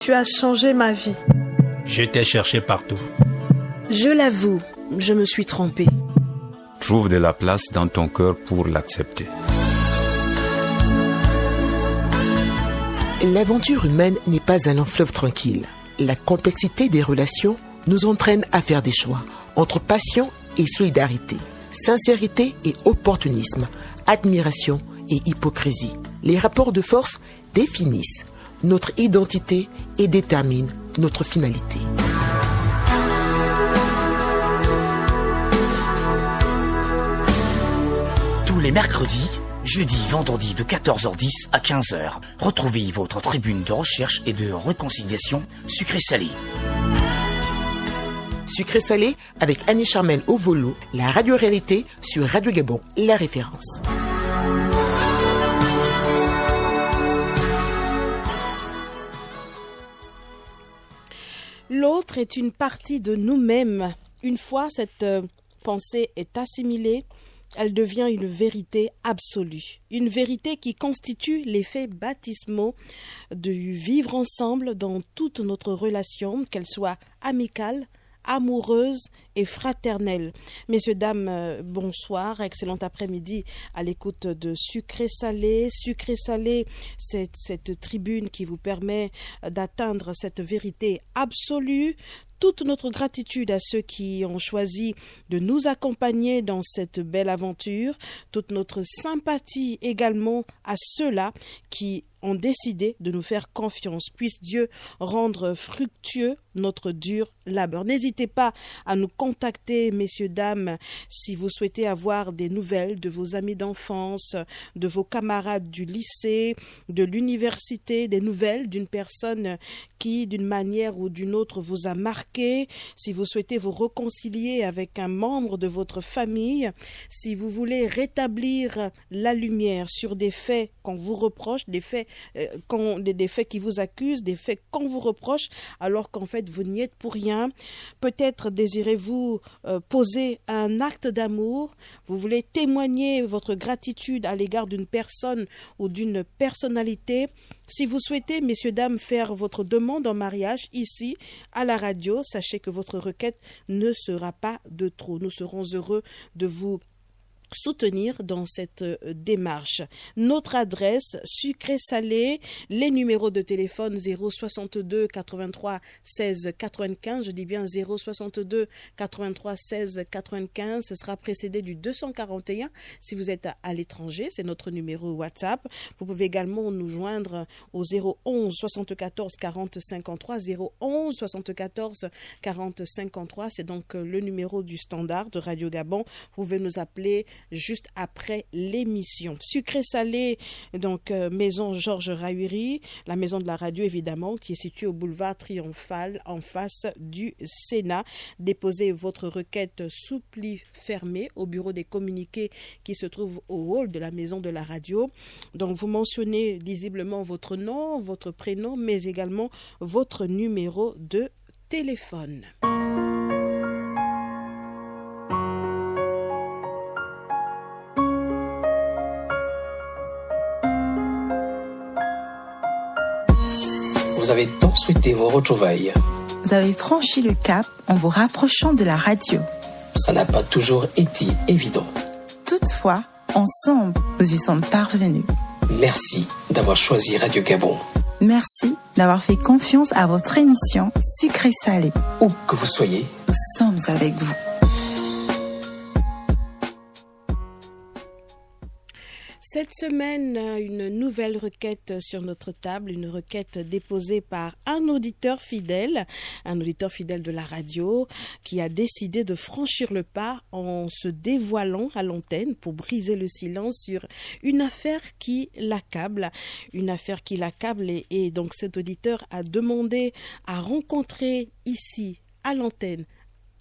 Tu as changé ma vie. Je t'ai cherché partout. Je l'avoue, je me suis trompée. Trouve de la place dans ton cœur pour l'accepter. L'aventure humaine n'est pas un long fleuve tranquille. La complexité des relations nous entraîne à faire des choix entre passion et solidarité, sincérité et opportunisme, admiration et hypocrisie. Les rapports de force définissent notre identité et déterminent notre finalité. Tous les mercredis, jeudi, vendredi de 14h10 à 15h, retrouvez votre tribune de recherche et de réconciliation sucré-salé. Sucré-salé avec Annie Charmel au volo, la radio-réalité sur Radio Gabon, la référence. L'autre est une partie de nous-mêmes. Une fois cette pensée est assimilée, elle devient une vérité absolue. Une vérité qui constitue les faits baptismaux du vivre ensemble dans toute notre relation, qu'elle soit amicale, amoureuse et fraternelle. Messieurs, dames, bonsoir, excellent après-midi à l'écoute de Sucré-Salé. Sucré-Salé, c'est cette tribune qui vous permet d'atteindre cette vérité absolue. Toute notre gratitude à ceux qui ont choisi de nous accompagner dans cette belle aventure. Toute notre sympathie également à ceux-là qui ont décidé de nous faire confiance. Puisse Dieu rendre fructueux notre dur labeur. N'hésitez pas à nous contacter, messieurs, dames, si vous souhaitez avoir des nouvelles de vos amis d'enfance, de vos camarades du lycée, de l'université, des nouvelles d'une personne qui, d'une manière ou d'une autre, vous a marqué. Si vous souhaitez vous réconcilier avec un membre de votre famille, si vous voulez rétablir la lumière sur des faits qu'on vous reproche, des faits qui vous accusent, des faits qu'on vous reproche, alors qu'en fait vous n'y êtes pour rien. Peut-être désirez-vous poser un acte d'amour, vous voulez témoigner votre gratitude à l'égard d'une personne ou d'une personnalité. Si vous souhaitez, messieurs, dames, faire votre demande en mariage ici à la radio, sachez que votre requête ne sera pas de trop. Nous serons heureux de vous soutenir dans cette démarche. Notre adresse, Sucré-Salé, les numéros de téléphone 062 83 16 95, je dis bien 062 83 16 95, ce sera précédé du 241 si vous êtes à l'étranger, c'est notre numéro WhatsApp. Vous pouvez également nous joindre au 011 74 40 53, 011 74 40 53, c'est donc le numéro du standard de Radio Gabon. Vous pouvez nous appeler juste après l'émission. Sucré-Salé, donc maison Georges Rahuri, la maison de la radio évidemment, qui est située au boulevard Triomphal en face du Sénat. Déposez votre requête sous pli fermé au bureau des communiqués qui se trouve au hall de la maison de la radio. Donc vous mentionnez lisiblement votre nom, votre prénom, mais également votre numéro de téléphone. Vous avez tant souhaité vos retrouvailles. Vous avez franchi le cap en vous rapprochant de la radio. Ça n'a pas toujours été évident. Toutefois, ensemble, nous y sommes parvenus. Merci d'avoir choisi Radio Gabon. Merci d'avoir fait confiance à votre émission Sucré-Salé. Où que vous soyez, nous sommes avec vous. Cette semaine, une nouvelle requête sur notre table, une requête déposée par un auditeur fidèle de la radio qui a décidé de franchir le pas en se dévoilant à l'antenne pour briser le silence sur une affaire qui l'accable. Et donc cet auditeur a demandé à rencontrer ici à l'antenne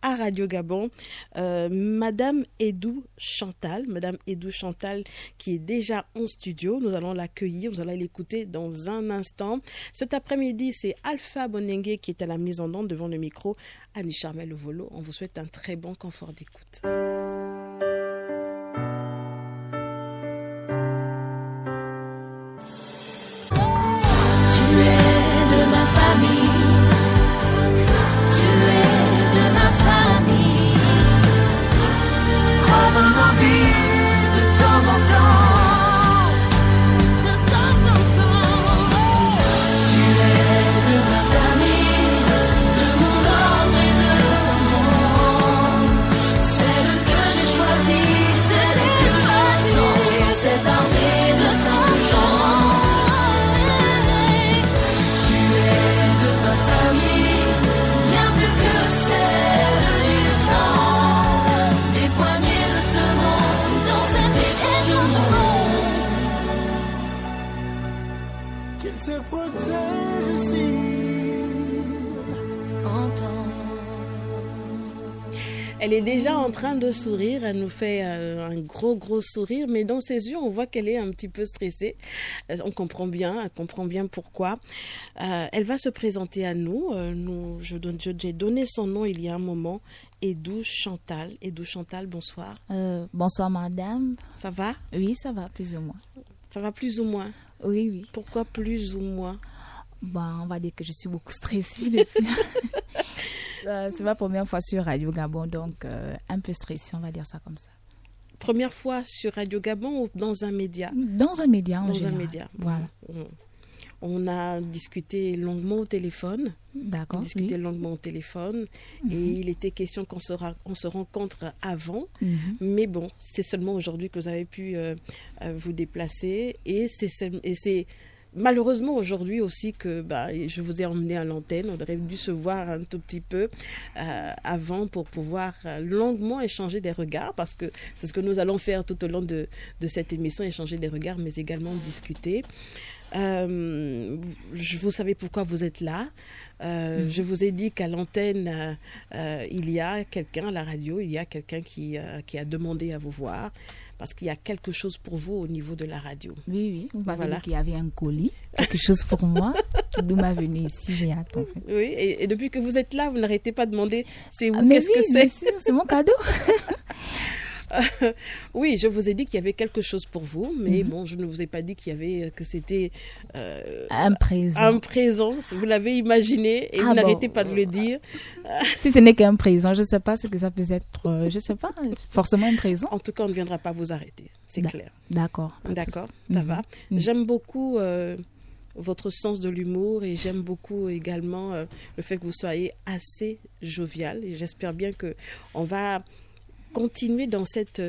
à Radio Gabon, Madame Edou Chantal, qui est déjà en studio. Nous allons l'accueillir, nous allons l'écouter dans un instant. Cet après-midi, c'est Alpha Bonengue qui est à la mise en onde devant le micro. Annie Charmel au volo, on vous souhaite un très bon confort d'écoute. Tu es de ma famille. Elle est déjà en train de sourire, elle nous fait un gros sourire, mais dans ses yeux, on voit qu'elle est un petit peu stressée. On comprend bien, elle comprend bien pourquoi. Elle va se présenter à nous. J'ai donné son nom il y a un moment, Edou Chantal. Edou Chantal, bonsoir. Bonsoir madame. Ça va? Oui, ça va plus ou moins. Ça va plus ou moins? Oui. Pourquoi plus ou moins? On va dire que je suis beaucoup stressée depuis. C'est ma première fois sur Radio Gabon, donc un peu stressée, on va dire ça comme ça. Première fois sur Radio Gabon ou dans un média? Dans un média, Dans un média. Voilà. On a discuté longuement au téléphone. D'accord. Longuement au téléphone. Et il était question qu'on se rencontre avant. Mais bon, c'est seulement aujourd'hui que vous avez pu vous déplacer. Et c'est malheureusement aujourd'hui aussi que je vous ai emmené à l'antenne. On aurait dû se voir un tout petit peu avant pour pouvoir longuement échanger des regards, parce que c'est ce que nous allons faire tout au long de cette émission, échanger des regards, mais également discuter. Vous savez pourquoi vous êtes là. Je vous ai dit qu'à l'antenne, il y a quelqu'un, à la radio, il y a quelqu'un qui a demandé à vous voir, parce qu'il y a quelque chose pour vous au niveau de la radio. Oui. Vous m'avez dit qu'il y avait un colis, quelque chose pour moi. D'où ma venue ici, j'ai hâte en fait. Oui, et depuis que vous êtes là, vous n'arrêtez pas de demander c'est où, mais qu'est-ce que c'est. Bien sûr, c'est mon cadeau. Oui, je vous ai dit qu'il y avait quelque chose pour vous, mais bon, je ne vous ai pas dit que c'était un présent. Un présent, vous l'avez imaginé et vous n'arrêtez pas de le dire. Si ce n'est qu'un présent, je ne sais pas ce que ça peut être, je ne sais pas, forcément un présent. En tout cas, on ne viendra pas vous arrêter, c'est clair. D'accord. D'accord, ça va. J'aime beaucoup votre sens de l'humour et j'aime beaucoup également le fait que vous soyez assez jovial, et j'espère bien qu'on va continuer dans cette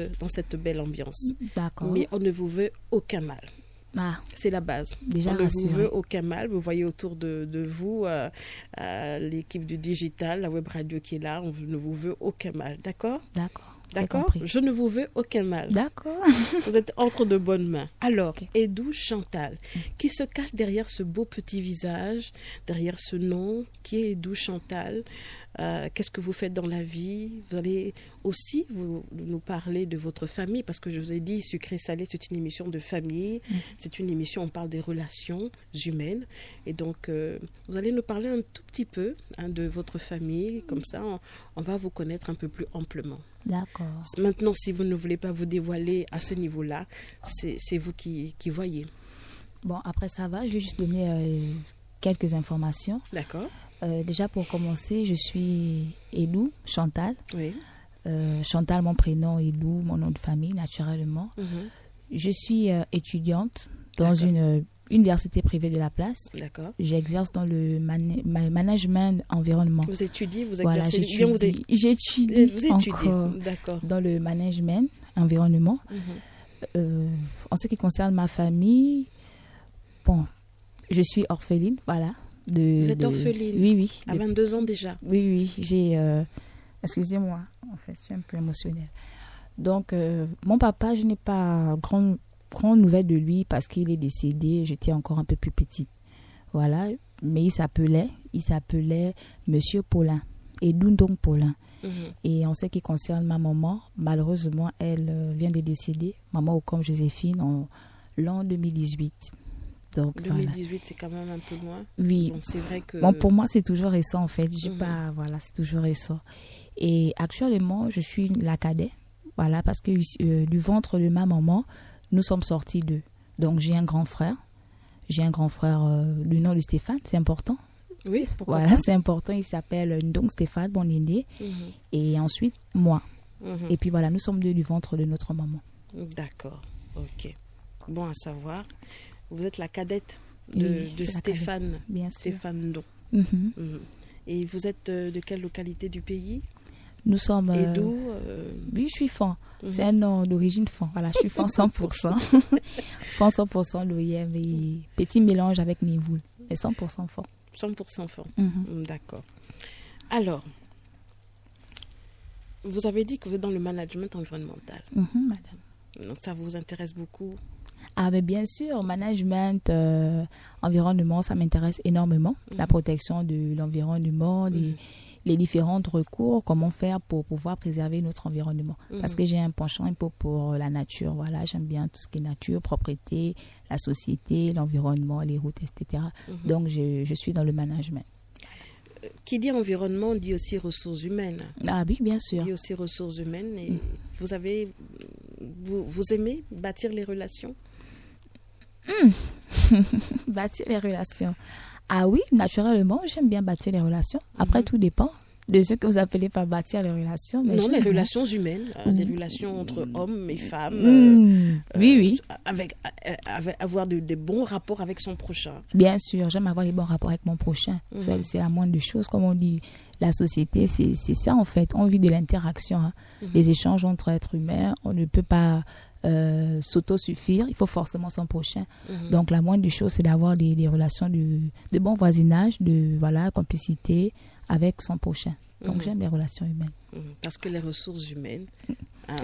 belle ambiance. D'accord. Mais on ne vous veut aucun mal. C'est la base. Déjà on ne rassurant. vous veut aucun mal. Vous voyez autour de vous l'équipe du digital, la web radio qui est là. On ne vous veut aucun mal. D'accord? D'accord. Je ne vous veux aucun mal. D'accord. Vous êtes entre de bonnes mains. Alors, Edou Chantal, qui se cache derrière ce beau petit visage, derrière ce nom, qui est Edou Chantal? Qu'est-ce que vous faites dans la vie? Vous allez aussi nous parler de votre famille, parce que je vous ai dit, Sucré Salé, c'est une émission de famille, c'est une émission, on parle des relations humaines, et donc vous allez nous parler un tout petit peu de votre famille, comme ça on va vous connaître un peu plus amplement. D'accord. Maintenant, si vous ne voulez pas vous dévoiler à ce niveau-là, c'est vous qui voyez. Bon, après ça va, je vais juste donner quelques informations. D'accord. Déjà pour commencer, je suis Edou Chantal. Oui. Chantal, mon prénom, Edou, mon nom de famille, naturellement. Je suis étudiante dans une université privée de la place. D'accord. J'exerce dans le management environnement. Vous étudiez, vous voilà, exercez. J'étudie encore d'accord, dans le management environnement. En ce qui concerne ma famille, bon, je suis orpheline, voilà. Vous êtes orpheline? Oui. À 22 ans déjà? Oui. J'ai... excusez-moi, en fait, je suis un peu émotionnelle. Donc, mon papa, je n'ai pas grande nouvelle de lui parce qu'il est décédé. J'étais encore un peu plus petite. Voilà. Mais il s'appelait Monsieur Paulin. Edou donc Paulin. Et en ce qui concerne ma maman, malheureusement, elle vient de décéder. Maman Ocom Joséphine en l'an 2018. Donc, 2018, voilà. C'est quand même un peu loin. Oui. Donc, c'est vrai que... Bon, pour moi, c'est toujours récent, en fait. C'est toujours récent. Et actuellement, je suis la cadet. Voilà, parce que du ventre de ma maman, nous sommes sortis d'eux. Donc, j'ai un grand frère. Du nom de Stéphane, c'est important. Oui, pourquoi voilà, pas. c'est important. Il s'appelle donc Stéphane, mon aîné. Et ensuite, moi. Et puis voilà, nous sommes deux du ventre de notre maman. D'accord, ok. Bon à savoir. Vous êtes la cadette de Stéphane. Bien sûr. Stéphane Don. Et vous êtes de quelle localité du pays? Nous sommes... Edou Oui, je suis fan. C'est un nom d'origine fan. Voilà, je suis fan 100%. Fan 100% l'OIM et petit mélange avec Mivoul. Et 100% fan. 100% fan. D'accord. Alors, vous avez dit que vous êtes dans le management environnemental. Madame. Donc ça vous intéresse beaucoup? Ah, mais bien sûr, management, environnement, ça m'intéresse énormément. La protection de l'environnement, les différents recours, comment faire pour pouvoir préserver notre environnement. Parce que j'ai un penchant un peu pour la nature. Voilà, j'aime bien tout ce qui est nature, propreté, la société, l'environnement, les routes, etc. Donc, je suis dans le management. Qui dit environnement dit aussi ressources humaines. Ah oui, bien sûr. Dit aussi ressources humaines. Et vous aimez bâtir les relations? Bâtir les relations. Ah oui, naturellement, j'aime bien bâtir les relations. Après, tout dépend de ce que vous appelez par bâtir les relations. Mais non, les bien. Relations humaines, les relations entre hommes et femmes. Oui. Avec avoir de bons rapports avec son prochain. Bien sûr, j'aime avoir les bons rapports avec mon prochain. C'est la moindre des choses. Comme on dit, la société, c'est ça en fait. On vit de l'interaction. Hein. Les échanges entre êtres humains, on ne peut pas s'autosuffire. Il faut forcément son prochain. Donc la moindre des choses, c'est d'avoir des relations de bon voisinage, de complicité avec son prochain. Donc j'aime les relations humaines. Parce que les ressources humaines,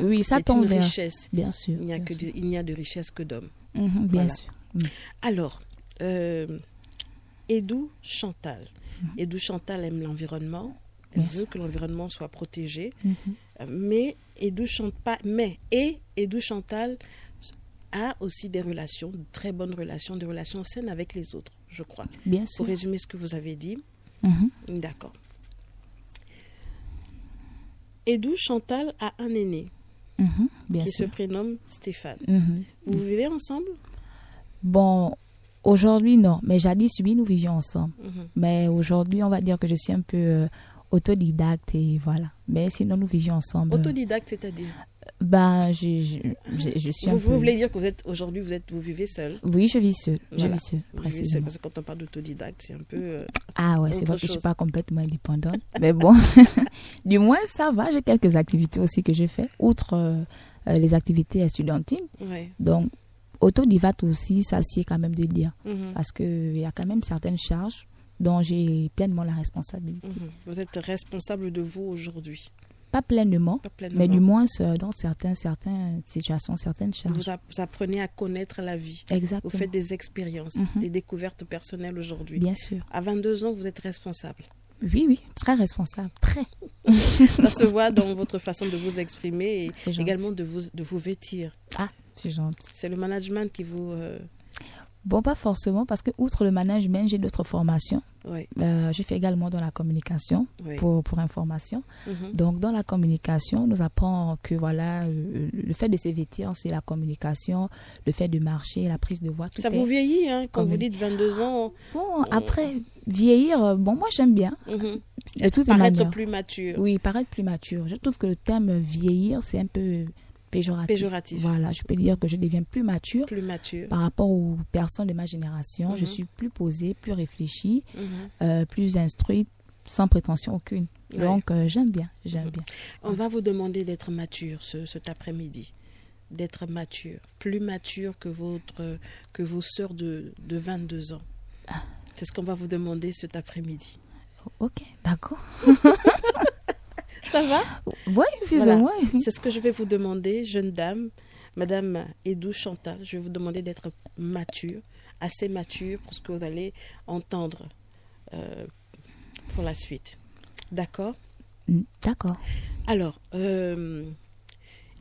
oui, ça c'est une tombe richesse. Bien sûr. Il n'y a de richesse que d'hommes. Bien sûr. Alors, Edou Chantal. Edou Chantal aime l'environnement. Elle veut que l'environnement soit protégé. Mais Edou Chantal a aussi des relations, de très bonnes relations, des relations saines avec les autres, je crois. Bien sûr. Pour résumer ce que vous avez dit. D'accord. Edou Chantal a un aîné qui se prénomme Stéphane. Vous vivez ensemble? Bon, aujourd'hui non, mais jadis oui, nous vivions ensemble. Mais aujourd'hui, on va dire que je suis un peu autodidacte et voilà. Mais sinon, nous vivions ensemble. Autodidacte, c'est-à-dire? Ben, je suis vous voulez dire que vous vivez seul? Oui, je vis seul. Voilà. Je vis seul, précisément. Parce que quand on parle d'autodidacte, c'est un peu... ah ouais, c'est vrai que je ne suis pas complètement indépendante. Mais bon, du moins, ça va. J'ai quelques activités aussi que je fais, outre les activités estudiantines. Ouais. Donc, autodidacte aussi, ça c'est quand même de le dire. Parce qu'il y a quand même certaines charges dont j'ai pleinement la responsabilité. Vous êtes responsable de vous aujourd'hui? Pas pleinement, mais du moins dans certaines situations, certaines charges. Vous apprenez à connaître la vie. Exactement. Vous faites des expériences, des découvertes personnelles aujourd'hui. Bien sûr. À 22 ans, vous êtes responsable. Oui, très responsable, très. Ça se voit dans votre façon de vous exprimer et également de vous vêtir. Ah, c'est gentil. C'est le management qui vous... Bon, pas forcément, parce que outre le management, j'ai d'autres formations. Oui. Je fais également dans la communication pour information. Donc, dans la communication, nous apprenons que le fait de se vêtir, c'est la communication, le fait de marcher, la prise de voix. Ça vous vieillit, hein, quand vous dites 22 ans. Bon, après, vieillir, moi j'aime bien. De toutes les paraître manières. plus mature. Oui, paraître plus mature. Je trouve que le terme vieillir, c'est un peu... péjoratif. Voilà, je peux dire que je deviens plus mature par rapport aux personnes de ma génération. Je suis plus posée, plus réfléchie, plus instruite, sans prétention aucune. Donc, j'aime bien. On va vous demander d'être mature cet après-midi. D'être mature, plus mature que vos sœurs de 22 ans. C'est ce qu'on va vous demander cet après-midi. Ok, d'accord. Ça va? Oui, plus ou moins. C'est ce que je vais vous demander, jeune dame, Madame Edou Chantal. Je vais vous demander d'être mature, assez mature pour ce que vous allez entendre pour la suite. D'accord? D'accord. Alors, il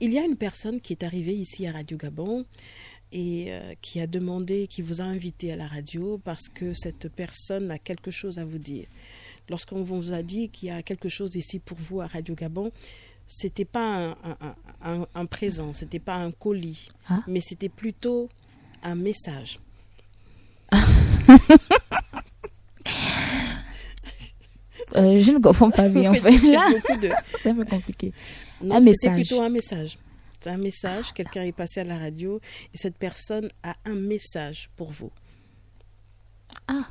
y a une personne qui est arrivée ici à Radio Gabon et qui vous a invité à la radio parce que cette personne a quelque chose à vous dire. Lorsqu'on vous a dit qu'il y a quelque chose ici pour vous à Radio Gabon, c'était pas un présent, c'était pas un colis, mais c'était plutôt un message. Je ne comprends pas bien en fait. C'est un peu compliqué. Non, c'était plutôt un message. C'est un message, quelqu'un est passé à la radio et cette personne a un message pour vous. Ah,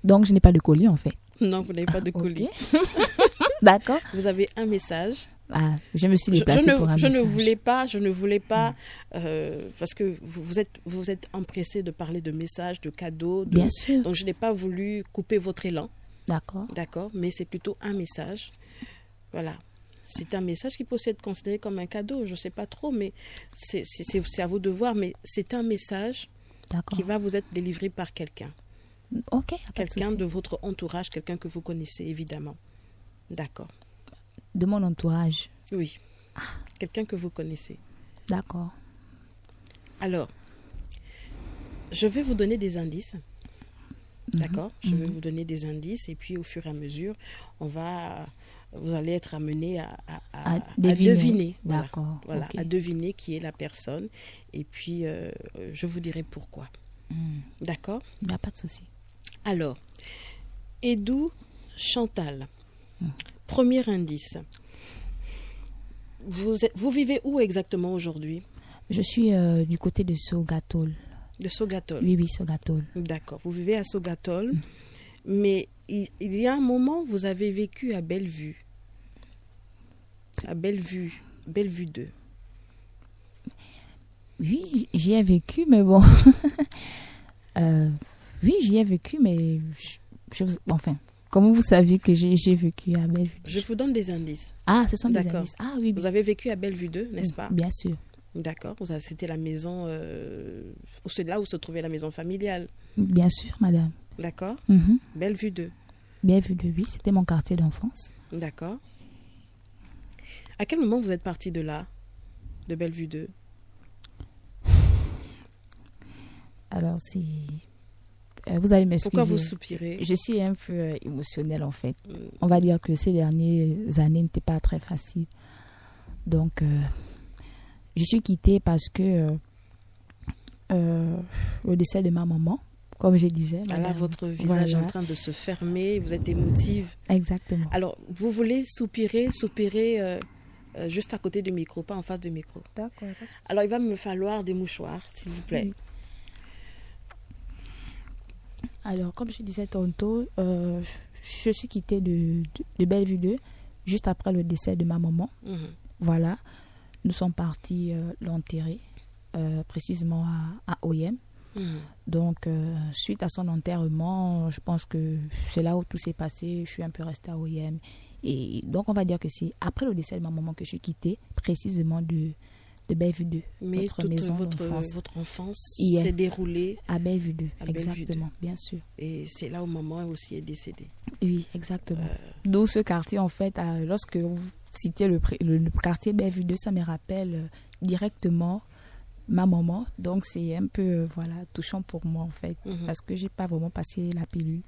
donc je n'ai pas de colis en fait. Non, vous n'avez pas de colis. Okay. D'accord. Vous avez un message. Ah, je me suis déplacée pour un message. Je ne voulais pas, parce que vous êtes empressé de parler de messages, de cadeaux. Bien sûr. Donc je n'ai pas voulu couper votre élan. D'accord. D'accord, mais c'est plutôt un message. Voilà. C'est un message qui peut aussi être considéré comme un cadeau. Je ne sais pas trop, mais c'est à vous de voir. Mais c'est un message qui va vous être délivré par quelqu'un. Ok. Quelqu'un de votre entourage, quelqu'un que vous connaissez, évidemment. D'accord. De mon entourage? Oui. Quelqu'un que vous connaissez. D'accord. Alors, je vais vous donner des indices. D'accord? Je vais vous donner des indices et puis au fur et à mesure, vous allez être amené à deviner. D'accord. Voilà, à deviner qui est la personne. Et puis, je vous dirai pourquoi. D'accord? Il n'y a pas de souci. Alors, Edou Chantal. Premier indice. Vous vivez où exactement aujourd'hui? Je suis du côté de Sogatol. De Sogatol? Oui, Sogatol. D'accord. Vous vivez à Sogatol, mais il y a un moment, vous avez vécu à Bellevue. À Bellevue 2. Oui, j'y ai vécu, mais bon. Oui, j'y ai vécu, mais enfin, comment vous saviez que j'ai vécu à Bellevue? Je vous donne des indices. Ah, ce sont des indices. Ah oui. Vous avez vécu à Bellevue 2, n'est-ce pas? Bien sûr. D'accord. C'était la maison, c'est là où se trouvait la maison familiale. Bien sûr, madame. D'accord. Bellevue 2. Bellevue 2, oui, c'était mon quartier d'enfance. D'accord. À quel moment vous êtes parti de là, de Bellevue 2? Alors, vous allez m'excuser. Pourquoi vous soupirez? Je suis un peu émotionnelle, en fait. On va dire que ces dernières années n'étaient pas très faciles. Donc, je suis quittée parce que le décès de ma maman, comme je disais. Là, votre visage est en train de se fermer, vous êtes émotive. Exactement. Alors, vous voulez soupirer juste à côté du micro, pas en face du micro. D'accord. Alors, il va me falloir des mouchoirs, s'il vous plaît. Oui. Alors, comme je disais tantôt, je suis quittée de Bellevue 2 juste après le décès de ma maman. Voilà. Nous sommes partis l'enterrer, précisément à OIM. Donc, suite à son enterrement, je pense que c'est là où tout s'est passé. Je suis un peu restée à OIM. Et donc, on va dire que c'est après le décès de ma maman que je suis quittée, précisément de Bellevue 2. Mais votre enfance s'est déroulée à Bellevue 2. Exactement, bien sûr. Et c'est là où maman aussi est décédée. Oui, exactement. D'où ce quartier, en fait, lorsque vous citez le quartier Bellevue 2, ça me rappelle directement ma maman. Donc, c'est un peu touchant pour moi, en fait, parce que je n'ai pas vraiment passé la pilule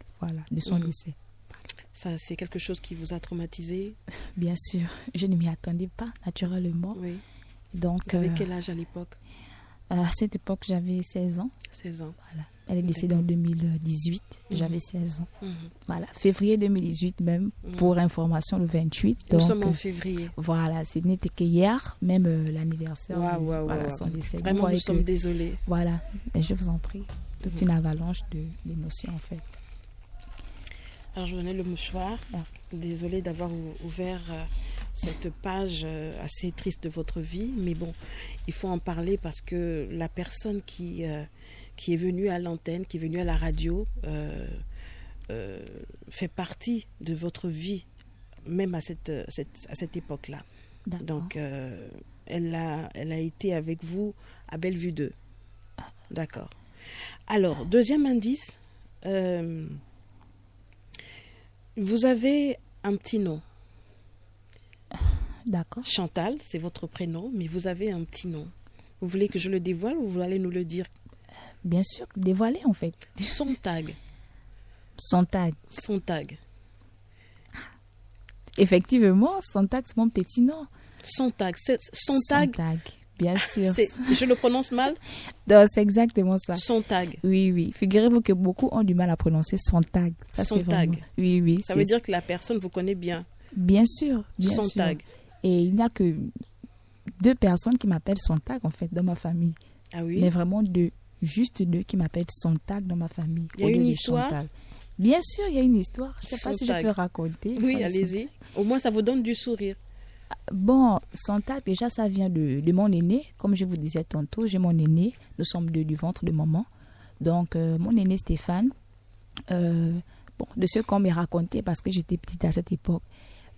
de son décès. Ça, c'est quelque chose qui vous a traumatisé? Bien sûr, je ne m'y attendais pas, naturellement. Oui. Donc, vous avez quel âge à l'époque? À cette époque, j'avais 16 ans. 16 ans. Voilà. Elle est décédée en 2018. J'avais 16 ans. Voilà. Février 2018 même, pour information, le 28. Nous sommes en février. Voilà. Ce n'était que hier, même l'anniversaire. Son décès. Vraiment, nous sommes désolés. Voilà. Et je vous en prie. Toute une avalanche d'émotions, en fait. Alors, je donnais le mouchoir. Désolée d'avoir ouvert cette page assez triste de votre vie. Mais bon, il faut en parler parce que la personne qui est venue à l'antenne, qui est venue à la radio, fait partie de votre vie, même à cette époque-là. D'accord. Donc, elle a été avec vous à Bellevue 2. D'accord. Alors, deuxième indice, vous avez un petit nom. D'accord. Chantal, c'est votre prénom, mais vous avez un petit nom. Vous voulez que je le dévoile ou vous allez nous le dire? Bien sûr, dévoiler en fait. Sontag. Sontag. Sontag. Effectivement, Sontag, c'est mon petit nom. Sontag. Sontag, bien sûr. Je le prononce mal? Non, c'est exactement ça. Sontag. Oui. Figurez-vous que beaucoup ont du mal à prononcer Sontag. Sontag. Vraiment... Oui. Ça veut dire que la personne vous connaît bien. Bien sûr. Sontag. Et il n'y a que 2 personnes qui m'appellent Sontag en fait dans ma famille. Ah oui? Mais vraiment juste 2 qui m'appellent Sontag dans ma famille. Il y a une histoire? Chantal. Bien sûr, il y a une histoire. Je ne sais pas si je peux raconter. Oui, allez-y. Au moins, ça vous donne du sourire. Bon, Sontag, déjà, ça vient de mon aîné. Comme je vous disais tantôt, j'ai mon aîné. Nous sommes 2 du ventre de maman. Donc, mon aîné Stéphane, de ce qu'on m'a raconté, parce que j'étais petite à cette époque,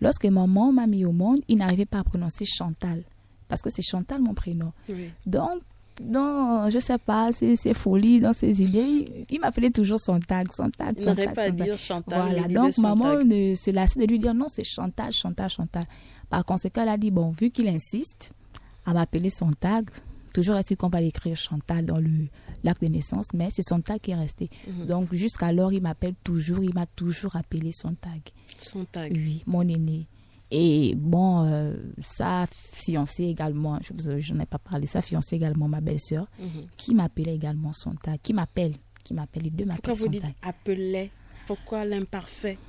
Lorsque maman m'a mis au monde, il n'arrivait pas à prononcer Chantal. Parce que c'est Chantal mon prénom. Oui. Donc, je sais pas, ses folies, dans ses idées, il m'appelait toujours Sontag. Il n'arrivait pas à dire Chantal. Voilà, donc maman se lassait de lui dire non, c'est Chantal. Par conséquent, elle a dit, bon, vu qu'il insiste à m'appeler Sontag, toujours est-il qu'on va l'écrire Chantal dans l'acte de naissance, mais c'est Sontag qui est resté. Donc, jusqu'alors, il m'a toujours appelé Sontag. Sontag. Oui, mon aîné. Et bon, sa fiancée également, je n'en ai pas parlé, sa fiancée également, ma belle-sœur, qui m'appelait également Sontag, qui m'appelle, les deux m'appellent Sontag. Pourquoi vous dites appelait? Pourquoi l'imparfait?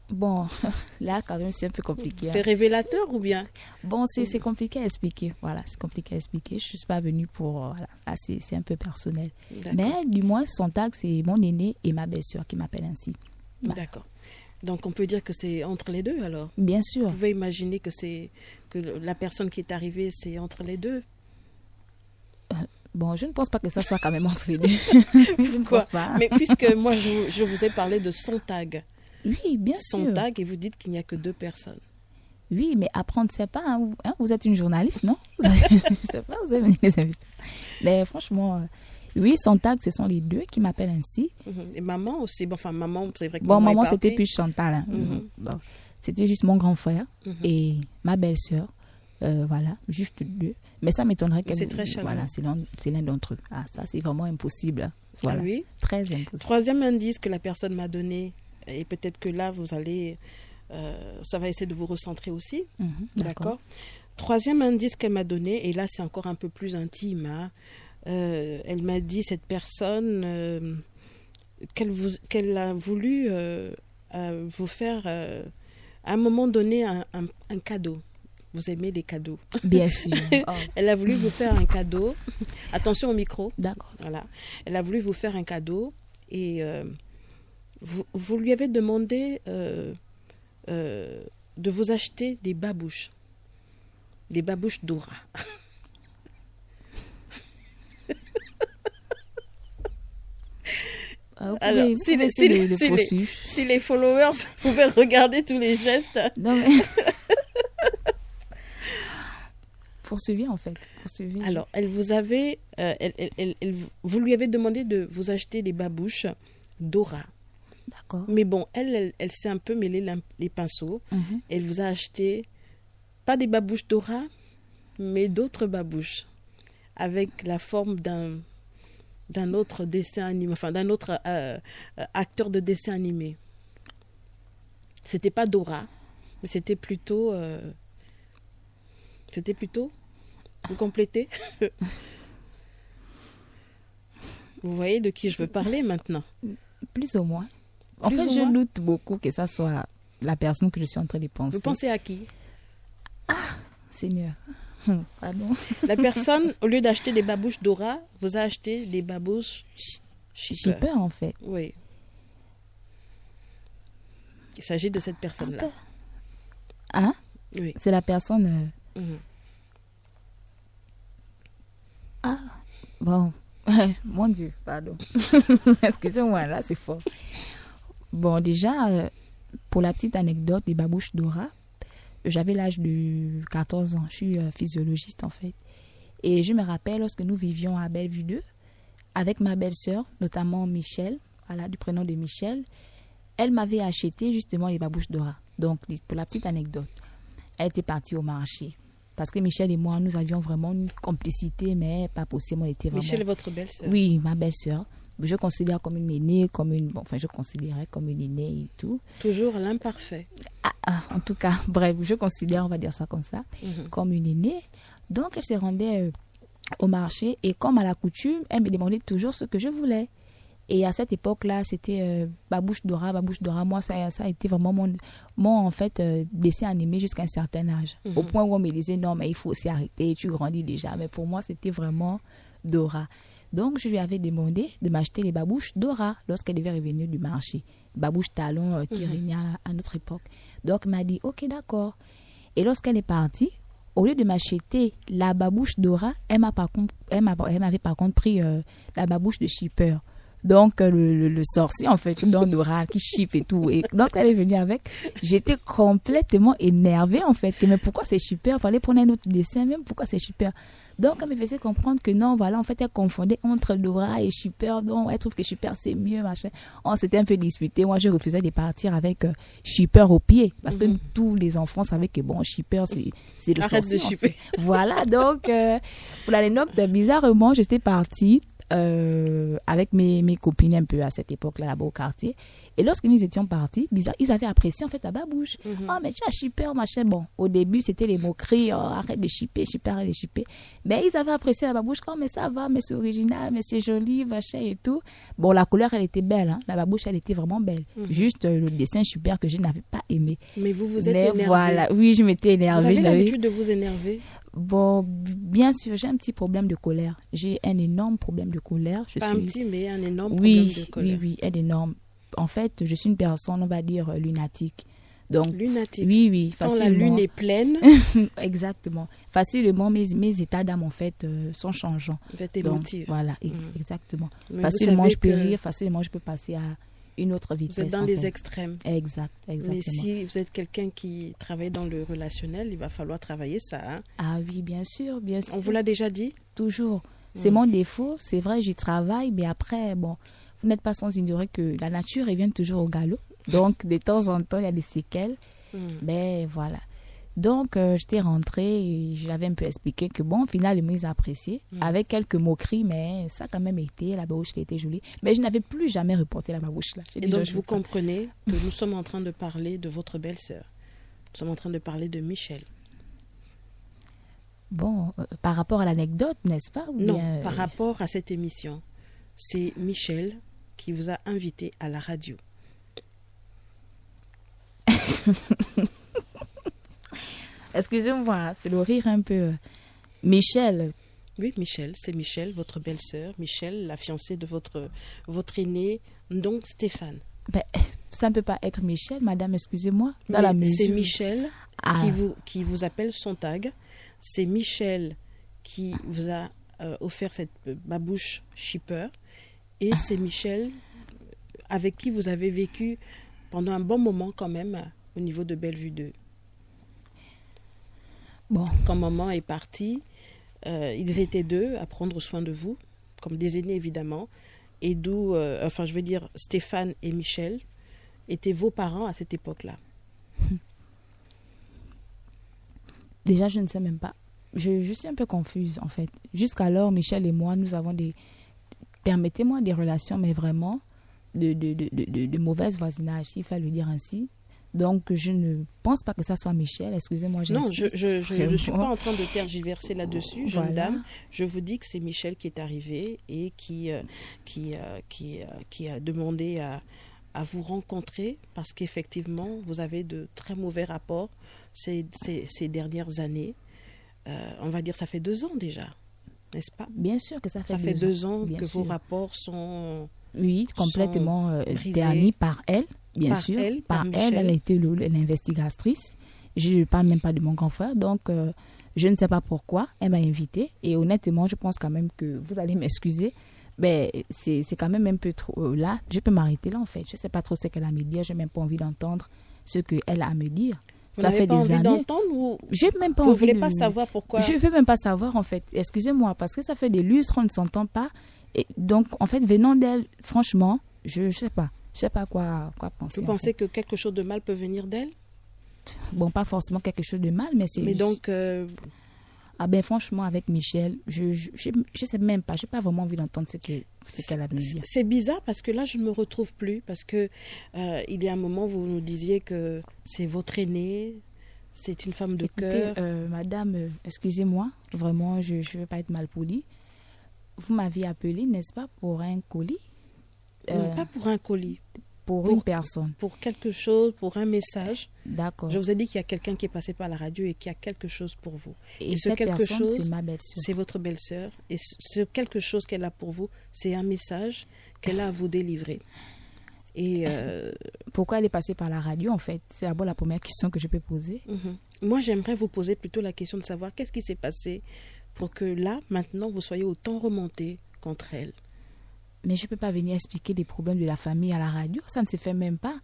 Bon, là, quand même, c'est un peu compliqué. C'est révélateur ou bien? Bon, c'est compliqué à expliquer. Voilà, c'est compliqué à expliquer. Je ne suis pas venue pour... Voilà, là, c'est un peu personnel. D'accord. Mais du moins, Sontag, c'est mon aîné et ma belle-sœur qui m'appellent ainsi. Voilà. D'accord. Donc, on peut dire que c'est entre les deux, alors? Bien sûr. Vous pouvez imaginer que la personne qui est arrivée, c'est entre les deux? Bon, je ne pense pas que ça soit quand même entre les deux. Pourquoi? Mais puisque moi, je vous ai parlé de Sontag. Oui, bien sûr. Sontag, et vous dites qu'il n'y a que 2 personnes. Oui, mais apprendre, c'est pas... Hein, vous êtes une journaliste, non? Je ne sais pas, vous avez des invités. Mais franchement... Oui, Sontag, ce sont les deux qui m'appellent ainsi. Et maman aussi. Bon, enfin, maman, c'est vrai que maman c'était plus Chantal. Hein. Donc, c'était juste mon grand frère et ma belle-sœur. Voilà, juste 2. Mais ça m'étonnerait qu'elle... C'est très chaleureux. Voilà, c'est l'un d'entre eux. Ah, ça, c'est vraiment impossible. Hein. Voilà. Ah oui? Très impossible. 3e indice que la personne m'a donné, et peut-être que là, vous allez... ça va essayer de vous recentrer aussi. D'accord. 3e indice qu'elle m'a donné, et là, c'est encore un peu plus intime, hein. Elle m'a dit, cette personne, qu'elle a voulu vous faire, à un moment donné, un cadeau. Vous aimez les cadeaux? Bien sûr. Oh. Elle a voulu vous faire un cadeau. Attention au micro. D'accord. Voilà. Elle a voulu vous faire un cadeau et vous lui avez demandé de vous acheter des babouches. Des babouches Dora. Alors, si les followers pouvaient regarder tous les gestes. Non, mais... Poursuivez en fait. Poursuivez. Alors, elle vous avait, vous lui avez demandé de vous acheter des babouches Dora. D'accord. Mais bon, elle s'est un peu mêlé les pinceaux. Elle vous a acheté pas des babouches Dora, mais d'autres babouches avec la forme d'un autre dessin animé, enfin d'un autre acteur de dessin animé. C'était pas Dora, mais c'était plutôt... Vous complétez? Vous voyez de qui je veux parler maintenant? Plus ou moins. En fait, je doute beaucoup que ça soit la personne que je suis en train de penser. Vous pensez à qui? Ah, Seigneur. Pardon. La personne, au lieu d'acheter des babouches Dora, vous a acheté des babouches Shipper, en fait. Oui. Il s'agit de cette personne-là. Hein? Oui. C'est la personne... Ah, bon. Mon Dieu, pardon. Excusez-moi, là, c'est fort. Bon, déjà, pour la petite anecdote des babouches Dora, j'avais l'âge de 14 ans. Je suis physiologiste, en fait. Et je me rappelle, lorsque nous vivions à Bellevue 2, avec ma belle-sœur, notamment Michel, voilà, du prénom de Michel, elle m'avait acheté justement les babouches Dora. Donc, pour la petite anecdote, elle était partie au marché. Parce que Michel et moi, nous avions vraiment une complicité, mais pas possible. On était vraiment... Michel est votre belle-sœur? Oui, ma belle-sœur. Je considère comme une aînée, je considérais comme une aînée et tout. Toujours l'imparfait. En tout cas, bref, je considère, on va dire ça comme ça, comme une aînée. Donc, elle se rendait au marché et comme à la coutume, elle me demandait toujours ce que je voulais. Et à cette époque-là, c'était babouche Dora. Moi, ça a été vraiment mon en fait, dessin animé jusqu'à un certain âge. Au point où on me disait, non, mais il faut aussi arrêter, tu grandis déjà. Mais pour moi, c'était vraiment Dora. Donc, je lui avais demandé de m'acheter les babouches Dora lorsqu'elle devait revenir du marché. Babouche talon qui régnait à notre époque. Donc, elle m'a dit, ok, d'accord. Et lorsqu'elle est partie, au lieu de m'acheter la babouche Dora, elle m'avait par contre pris la babouche de Shipper. Donc, le sorcier, en fait, dans Dora, qui chip et tout. Et donc, elle est venue avec. J'étais complètement énervée, en fait. Mais pourquoi c'est super? Il fallait prendre un autre dessin, même pourquoi c'est super? Donc, elle me faisait comprendre que non, voilà, en fait, elle confondait entre Dora et Shipper. Donc, elle trouve que Shipper, c'est mieux, machin. On s'était un peu disputé. Moi, je refusais de partir avec Shipper au pied. Parce que tous les enfants savaient que, bon, Shipper, c'est le Arrête sorcier. de shipper. Voilà, donc, pour l'anecdote, bizarrement, j'étais partie avec mes copines un peu à cette époque-là, là-bas au quartier. Et lorsque nous étions partis, bizarre, ils avaient apprécié en fait la babouche. Oh, mais tu as shipper, machin. Bon, au début, c'était les moqueries. Oh, arrête de shipper, arrête de shipper. Mais ils avaient apprécié la babouche. Oh, mais ça va, mais c'est original, mais c'est joli, machin et tout. Bon, la couleur, elle était belle. Hein. La babouche, elle était vraiment belle. Juste le dessin shipper que je n'avais pas aimé. Mais vous êtes énervé. Voilà, oui, je m'étais énervée. Vous avez l'habitude de vous énerver? Bon, bien sûr, j'ai un petit problème de colère. J'ai un énorme problème de colère. Un petit, mais un énorme problème de colère. Oui, un énorme. En fait, je suis une personne, on va dire, lunatique. Donc, lunatique. Oui, facilement. Quand la lune est pleine. Exactement. Facilement, mes états d'âme, en fait, sont changeants. Vous êtes émotive. Voilà, exactement. Mais facilement, je peux rire, facilement, je peux passer à une autre vitesse. Vous êtes dans les extrêmes. Exactement. Mais si vous êtes quelqu'un qui travaille dans le relationnel, il va falloir travailler ça. Hein? Ah oui, bien sûr. On vous l'a déjà dit? Toujours. C'est mon défaut. C'est vrai, j'y travaille, mais après, bon, vous n'êtes pas sans ignorer que la nature, elle vient toujours au galop. Donc, de temps en temps, il y a des séquelles. Mais voilà. Donc, j'étais rentrée et je l'avais un peu expliqué que, bon, finalement, ils ont apprécié. Avec quelques moqueries, mais ça a quand même été, la babouche qui était jolie. Mais je n'avais plus jamais reporté la babouche là. Et donc, vous comprenez que nous sommes en train de parler de votre belle-sœur. Nous sommes en train de parler de Michel. Bon, par rapport à l'anecdote, n'est-ce pas? Non, par rapport à cette émission. C'est Michel qui vous a invité à la radio. Excusez-moi, c'est le rire un peu. Michel. Oui, Michel, c'est Michel, votre belle-sœur. Michel, la fiancée de votre aîné, donc Stéphane. Ben, ça ne peut pas être Michel, madame, excusez-moi. C'est Michel qui vous appelle son tag. C'est Michel qui vous a offert cette babouche shipper. Et c'est Michel avec qui vous avez vécu pendant un bon moment quand même au niveau de Bellevue 2. Bon. Quand maman est partie, ils étaient deux à prendre soin de vous, comme des aînés évidemment. Et d'où, Stéphane et Michel étaient vos parents à cette époque-là. Déjà, je ne sais même pas. Je suis un peu confuse en fait. Jusqu'alors, Michel et moi, nous avons permettez-moi, des relations, mais vraiment de mauvais voisinage, s'il fallait le dire ainsi. Donc, je ne pense pas que ça soit Michel. Excusez-moi. Non, je ne suis pas en train de tergiverser là-dessus, jeune dame. Je vous dis que c'est Michel qui est arrivé et qui a demandé à vous rencontrer parce qu'effectivement, vous avez de très mauvais rapports ces dernières années. On va dire ça fait 2 ans déjà, n'est-ce pas? Bien sûr que ça fait 2 ans. Ça fait 2 ans que vos rapports sont... Oui, complètement ternis par elle. Bien sûr, par elle a été l'investigatrice. Je ne parle même pas de mon grand frère, donc je ne sais pas pourquoi elle m'a invitée. Et honnêtement, je pense quand même que vous allez m'excuser. Mais c'est quand même un peu trop... là, je peux m'arrêter là en fait. Je ne sais pas trop ce qu'elle a à me dire. Je n'ai même pas envie d'entendre ce qu'elle a à me dire. Vous n'avez pas envie d'entendre ou j'ai même pas vous ne envie voulez pas savoir pourquoi? Je ne veux même pas savoir en fait. Excusez-moi, parce que ça fait des lustres, on ne s'entend pas. Et donc, en fait, venant d'elle, franchement, je ne sais pas. Je ne sais pas quoi penser. Vous pensez que quelque chose de mal peut venir d'elle? Bon, pas forcément quelque chose de mal, mais c'est... Mais donc... Ah ben franchement, avec Michel, je sais même pas. Je n'ai pas vraiment envie d'entendre ce qu'elle a à me dire. C'est bizarre parce que là, je ne me retrouve plus. Parce que il y a un moment, vous nous disiez que c'est votre aînée, c'est une femme de cœur. Madame, excusez-moi, vraiment, je ne veux pas être mal polie. Vous m'aviez appelé, n'est-ce pas, pour un colis? Non, pas pour un colis. Pour une personne. Pour quelque chose, pour un message. D'accord. Je vous ai dit qu'il y a quelqu'un qui est passé par la radio et qui a quelque chose pour vous. Et ce quelque personne, chose, c'est ma belle-sœur. C'est votre belle-sœur. Et ce quelque chose qu'elle a pour vous, c'est un message qu'elle a à vous délivrer. Et pourquoi elle est passée par la radio, en fait? C'est d'abord la première question que je peux poser. Moi, j'aimerais vous poser plutôt la question de savoir qu'est-ce qui s'est passé pour que là, maintenant, vous soyez autant remonté contre elle. Mais je ne peux pas venir expliquer les problèmes de la famille à la radio. Ça ne se fait même pas.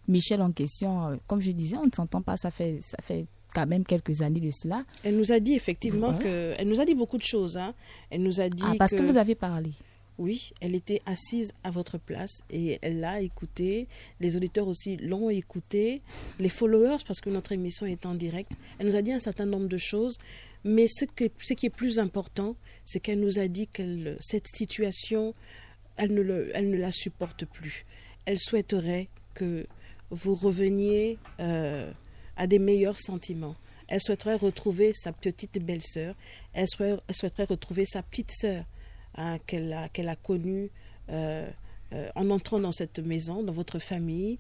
Michel en question, comme je disais, on ne s'entend pas. Ça fait quand même quelques années de cela. Elle nous a dit effectivement Voilà. elle nous a dit beaucoup de choses. Hein. Elle nous a dit Parce que vous avez parlé. Oui, elle était assise à votre place et elle l'a écouté. Les auditeurs aussi l'ont écouté. Les followers, parce que notre émission est en direct. Elle nous a dit un certain nombre de choses. Mais ce qui est plus important, c'est qu'elle nous a dit que cette situation, elle ne la supporte plus. Elle souhaiterait que vous reveniez à des meilleurs sentiments. Elle souhaiterait retrouver sa petite belle-sœur. Elle souhaiterait retrouver sa petite sœur. Qu'elle a connue en entrant dans cette maison, dans votre famille.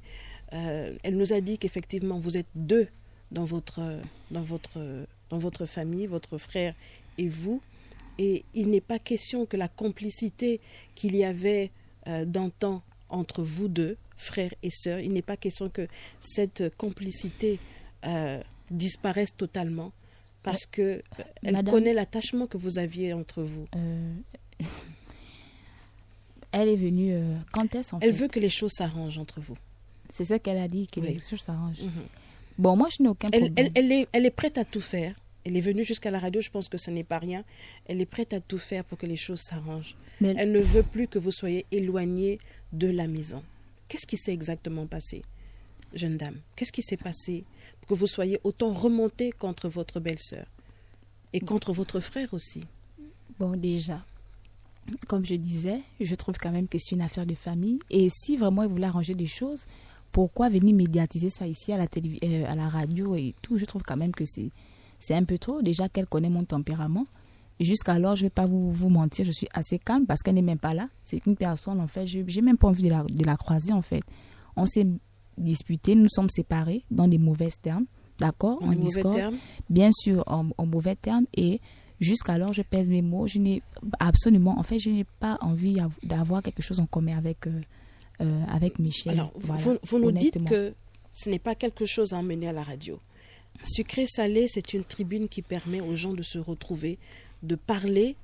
Elle nous a dit qu'effectivement, vous êtes deux dans votre famille, votre frère et vous. Et il n'est pas question que la complicité qu'il y avait d'antan entre vous deux, frères et sœurs, il n'est pas question que cette complicité disparaisse totalement parce qu'elle connaît l'attachement que vous aviez entre vous. Elle est venue quand est-ce en fait? Elle veut que les choses s'arrangent entre vous. C'est ça qu'elle a dit, que Oui. les choses s'arrangent. Mm-hmm. Bon, moi, je n'ai aucun problème. Elle est prête à tout faire. Elle est venue jusqu'à la radio, je pense que ce n'est pas rien. Elle est prête à tout faire pour que les choses s'arrangent. Mais Elle ne veut plus que vous soyez éloignés de la maison. Qu'est-ce qui s'est exactement passé, jeune dame? Qu'est-ce qui s'est passé pour que vous soyez autant remontés contre votre belle-sœur et contre votre frère aussi? Bon, déjà, comme je disais, je trouve quand même que c'est une affaire de famille. Et si vraiment ils voulaient arranger des choses, pourquoi venir médiatiser ça ici à la radio et tout? Je trouve quand même que c'est un peu trop. Déjà qu'elle connaît mon tempérament. Jusqu'alors, je ne vais pas vous mentir, je suis assez calme parce qu'elle n'est même pas là. C'est une personne, en fait, je n'ai même pas envie de la croiser, en fait. On s'est disputé, nous sommes séparés dans des mauvais termes, d'accord? En mauvais termes? Bien sûr, en mauvais termes. Et jusqu'alors, je pèse mes mots. Je n'ai pas envie d'avoir quelque chose en commun avec Michel. Alors, voilà, vous nous dites honnêtement. que ce n'est pas quelque chose à emmener à la radio. Sucré Salé, c'est une tribune qui permet aux gens de se retrouver, de parler,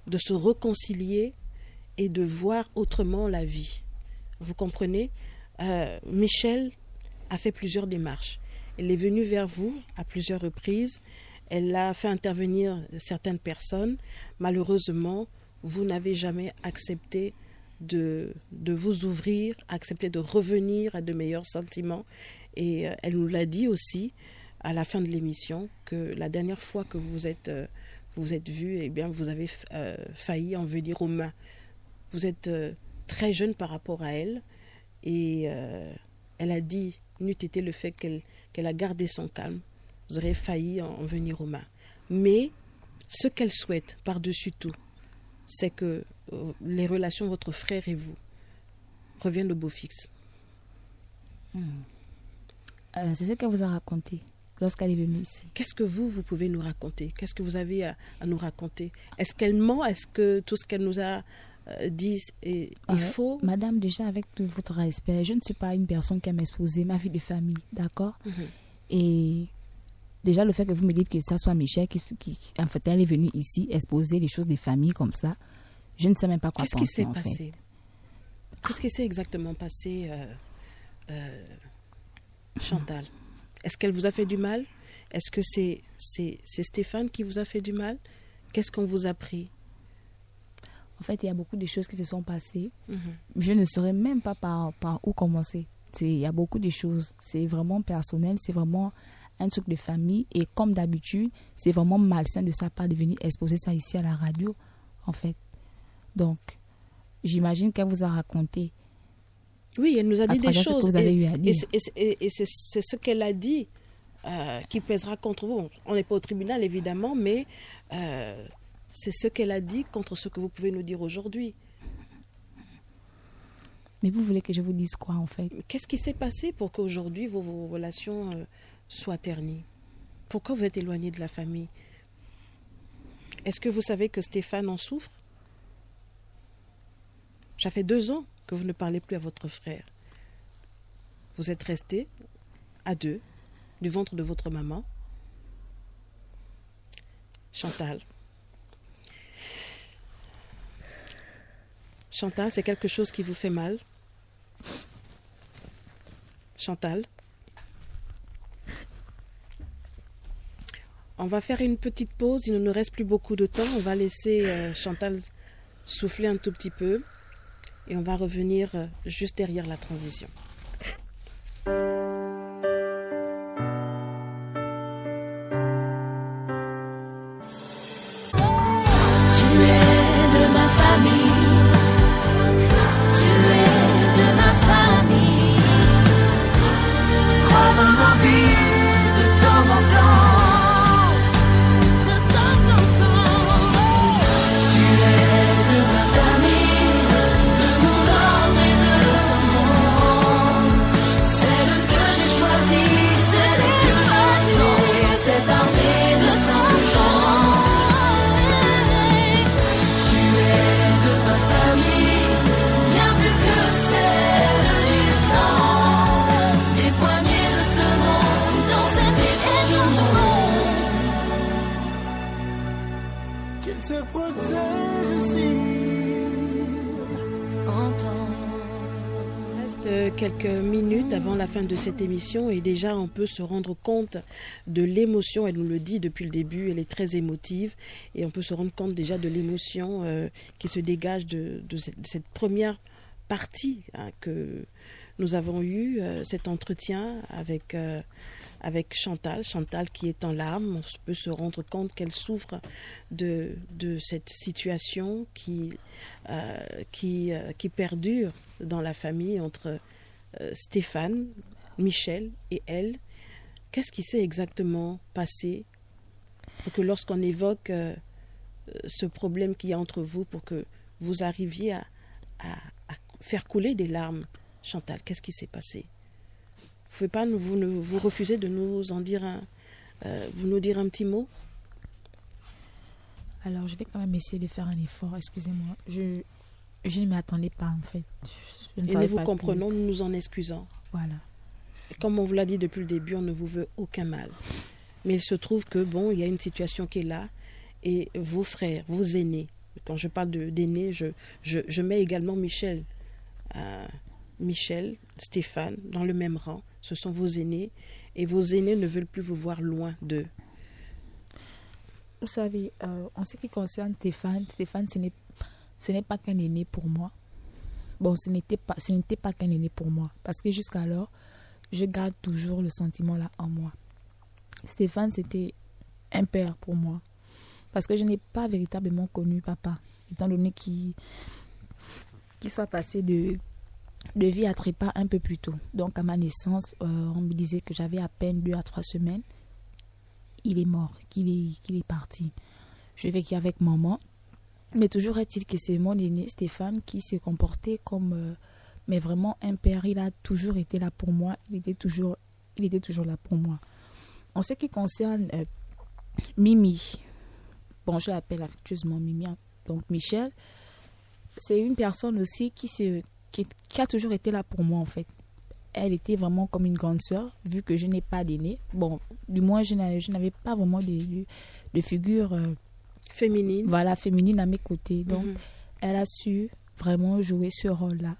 de se réconcilier et de voir autrement la vie. Vous comprenez? Michel a fait plusieurs démarches. Elle est venue vers vous à plusieurs reprises. Elle a fait intervenir certaines personnes. Malheureusement, vous n'avez jamais accepté de vous ouvrir, accepté de revenir à de meilleurs sentiments. Et elle nous l'a dit aussi à la fin de l'émission que la dernière fois que vous êtes vus, eh bien, vous avez failli en venir aux mains. Vous êtes très jeune par rapport à elle et elle a dit, n'eût été le fait qu'elle a gardé son calme, vous aurez failli en venir aux mains. Mais ce qu'elle souhaite par-dessus tout, c'est que les relations votre frère et vous reviennent au beau fixe. C'est ce qu'elle vous a raconté lorsqu'elle est venue ici. Qu'est-ce que vous pouvez nous raconter? Qu'est-ce que vous avez à nous raconter? Est-ce qu'elle ment? Est-ce que tout ce qu'elle nous a dit est faux? Madame, déjà, avec tout votre respect, je ne suis pas une personne qui aime exposer ma vie de famille, d'accord? Et déjà, le fait que vous me dites que ça soit Michel qui en fait, elle est venue ici exposer les choses des familles comme ça, je ne sais même pas quoi penser. Qu'est-ce qui s'est passé? Qu'est-ce qui s'est exactement passé, Chantal? Est-ce qu'elle vous a fait du mal? Est-ce que c'est Stéphane qui vous a fait du mal? Qu'est-ce qu'on vous a pris? En fait, il y a beaucoup de choses qui se sont passées. Je ne saurais même pas par où commencer. Il y a beaucoup de choses. C'est vraiment personnel, c'est vraiment un truc de famille. Et comme d'habitude, c'est vraiment malsain de sa part de venir exposer ça ici à la radio, en fait. Donc, j'imagine qu'elle vous a raconté. Oui, elle nous a dit des choses. Que vous avez eu à dire. Et c'est ce qu'elle a dit qui pèsera contre vous. On n'est pas au tribunal, évidemment, mais c'est ce qu'elle a dit contre ce que vous pouvez nous dire aujourd'hui. Mais vous voulez que je vous dise quoi, en fait? Qu'est-ce qui s'est passé pour qu'aujourd'hui vos relations soient ternies? Pourquoi vous êtes éloigné de la famille? Est-ce que vous savez que Stéphane en souffre? Ça fait 2 ans que vous ne parlez plus à votre frère. Vous êtes restés à 2 du ventre de votre maman. Chantal, c'est quelque chose qui vous fait mal? Chantal? On va faire une petite pause, il ne nous reste plus beaucoup de temps. On va laisser Chantal souffler un tout petit peu et on va revenir juste derrière la transition. Quelques minutes avant la fin de cette émission et déjà on peut se rendre compte de l'émotion. Elle nous le dit depuis le début, elle est très émotive et on peut se rendre compte déjà de l'émotion qui se dégage de cette première partie que nous avons eue, cet entretien avec Chantal qui est en larmes. On peut se rendre compte qu'elle souffre de cette situation qui perdure dans la famille entre Stéphane, Michel et elle. Qu'est-ce qui s'est exactement passé pour que lorsqu'on évoque ce problème qu'il y a entre vous, pour que vous arriviez à faire couler des larmes? Chantal, qu'est-ce qui s'est passé? Vous pouvez pas vous refusez de nous en dire vous nous dire un petit mot? Alors, je vais quand même essayer de faire un effort, excusez-moi. Je ne m'y attendais pas, en fait. Et nous vous comprenons, nous nous en excusons. Voilà. Et comme on vous l'a dit depuis le début, on ne vous veut aucun mal. Mais il se trouve que, bon, il y a une situation qui est là, et vos frères, vos aînés, quand je parle d'aînés, je mets également Michel, Stéphane, dans le même rang. Ce sont vos aînés, et vos aînés ne veulent plus vous voir loin d'eux. Vous savez, en ce qui concerne Stéphane, ce n'est pas qu'un aîné pour moi. Bon, ce n'était pas qu'un aîné pour moi. Parce que jusqu'alors, je garde toujours le sentiment là en moi. Stéphane, c'était un père pour moi. Parce que je n'ai pas véritablement connu papa. Étant donné qu'il soit passé de vie à trépas un peu plus tôt. Donc, à ma naissance, on me disait que j'avais à peine 2 à 3 semaines. Il est mort, qu'il est parti. Je vécu avec maman. Mais toujours est-il que c'est mon aîné, Stéphane, qui se comportait comme... mais vraiment un père. Il a toujours été là pour moi. Il était toujours là pour moi. En ce qui concerne Mimi, bon, je l'appelle affectueusement Mimi. Donc, Michel, c'est une personne aussi qui a toujours été là pour moi, en fait. Elle était vraiment comme une grande sœur, vu que je n'ai pas d'aîné. Bon, du moins, je n'avais pas vraiment de figure... féminine. Voilà, féminine à mes côtés. Donc, elle a su vraiment jouer ce rôle-là.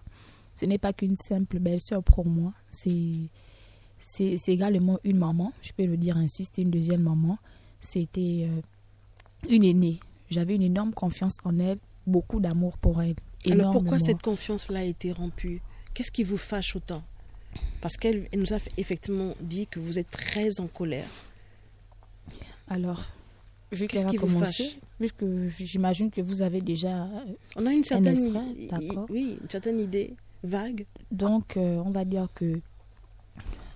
Ce n'est pas qu'une simple belle-sœur pour moi. C'est également une maman, je peux le dire ainsi. C'était une deuxième maman. C'était une aînée. J'avais une énorme confiance en elle, beaucoup d'amour pour elle. Alors, pourquoi cette confiance-là a été rompue? Qu'est-ce qui vous fâche autant? Parce qu'elle nous a effectivement dit que vous êtes très en colère. Alors... Vu qu'elle a commencé, puisque j'imagine que vous avez déjà on a une certaine une certaine idée vague. Donc, on va dire que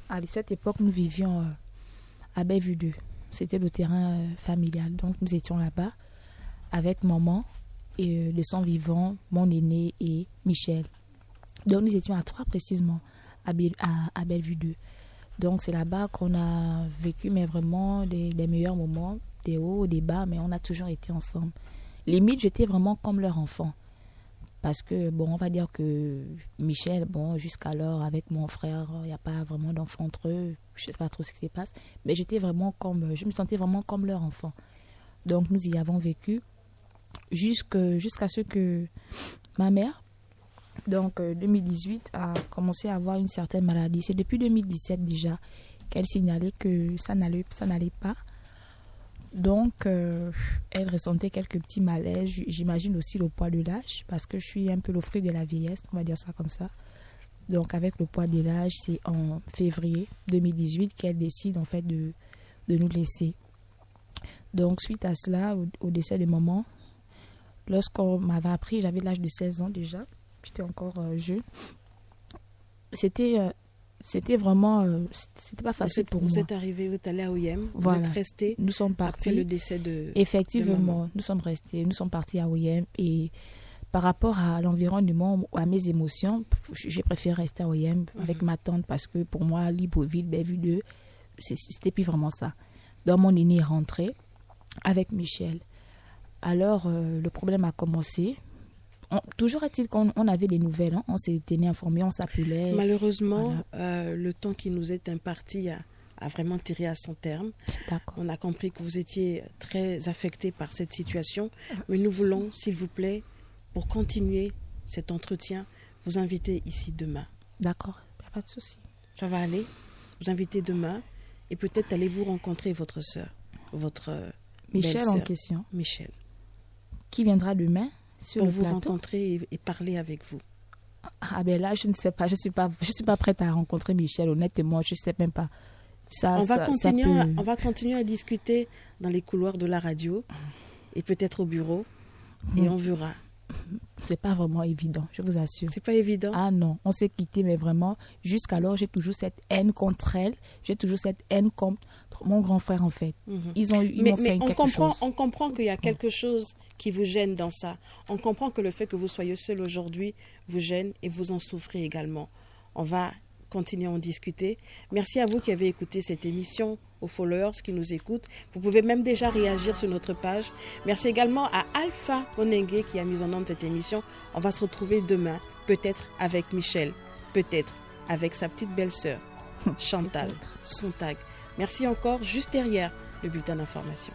à cette époque, nous vivions à Bellevue 2. C'était le terrain familial. Donc, nous étions là-bas avec maman et de son vivant, mon aîné et Michel. Donc, nous étions à 3 précisément, à Bellevue 2. Donc, c'est là-bas qu'on a vécu, mais vraiment des meilleurs moments. Des hauts, des bas, mais on a toujours été ensemble. Limite, j'étais vraiment comme leur enfant. Parce que, bon, on va dire que Michel, bon, jusqu'alors, avec mon frère, il n'y a pas vraiment d'enfant entre eux. Je ne sais pas trop ce qui se passe. Mais je me sentais vraiment comme leur enfant. Donc, nous y avons vécu jusqu'à ce que ma mère Donc 2018 a commencé à avoir une certaine maladie. C'est depuis 2017 déjà qu'elle signalait que ça n'allait pas. Donc elle ressentait quelques petits malaises. J'imagine aussi le poids de l'âge parce que je suis un peu le fruit de la vieillesse, on va dire ça comme ça. Donc avec le poids de l'âge, c'est en février 2018 qu'elle décide en fait de nous laisser. Donc suite à cela, au décès de maman, lorsqu'on m'avait appris, j'avais l'âge de 16 ans déjà. J'étais encore jeune. C'était vraiment... c'était pas facile pour moi. Vous êtes arrivé, vous êtes allé à OIM, voilà. Vous êtes resté. Nous sommes partis. Après le décès de Effectivement, de maman. nous sommes restés. Nous sommes partis à OIM. Et par rapport à l'environnement, à mes émotions, j'ai préféré rester à OIM avec ma tante parce que pour moi, Libreville, Bellevue 2, c'était plus vraiment ça. Donc mon aîné est rentré avec Michel. Alors, le problème a commencé. Toujours est-il qu'on avait des nouvelles, hein? On s'est tenu informés, on s'appelait. Malheureusement, voilà. Le temps qui nous est imparti a vraiment tiré à son terme. D'accord. On a compris que vous étiez très affecté par cette situation. Mais nous voulons, s'il vous plaît, pour continuer cet entretien, vous inviter ici demain. D'accord, il n'y a pas de souci. Ça va aller? Vous inviter demain et peut-être allez-vous rencontrer votre sœur, votre Michel belle-sœur. en question. Michel. Qui viendra demain sur pour le vous plateau. rencontrer et parler avec vous. Ah ben là, je ne sais pas. Je suis pas prête à rencontrer Michel. Honnêtement, je ne sais même pas. On va continuer à discuter dans les couloirs de la radio et peut-être au bureau et on verra. C'est pas vraiment évident, je vous assure. C'est pas évident. Ah non, on s'est quitté, mais vraiment, jusqu'alors, j'ai toujours cette haine contre elle. J'ai toujours cette haine contre mon grand frère, en fait. Ils m'ont fait quelque chose. On comprend qu'il y a quelque chose qui vous gêne dans ça. On comprend que le fait que vous soyez seul aujourd'hui vous gêne et vous en souffrez également. On va continuer à en discuter. Merci à vous qui avez écouté cette émission, aux followers qui nous écoutent. Vous pouvez même déjà réagir sur notre page. Merci également à Alpha Onengue qui a mis en onde cette émission. On va se retrouver demain, peut-être avec Michel, peut-être avec sa petite belle-sœur, Chantal Sontag. Merci encore, juste derrière le bulletin d'information.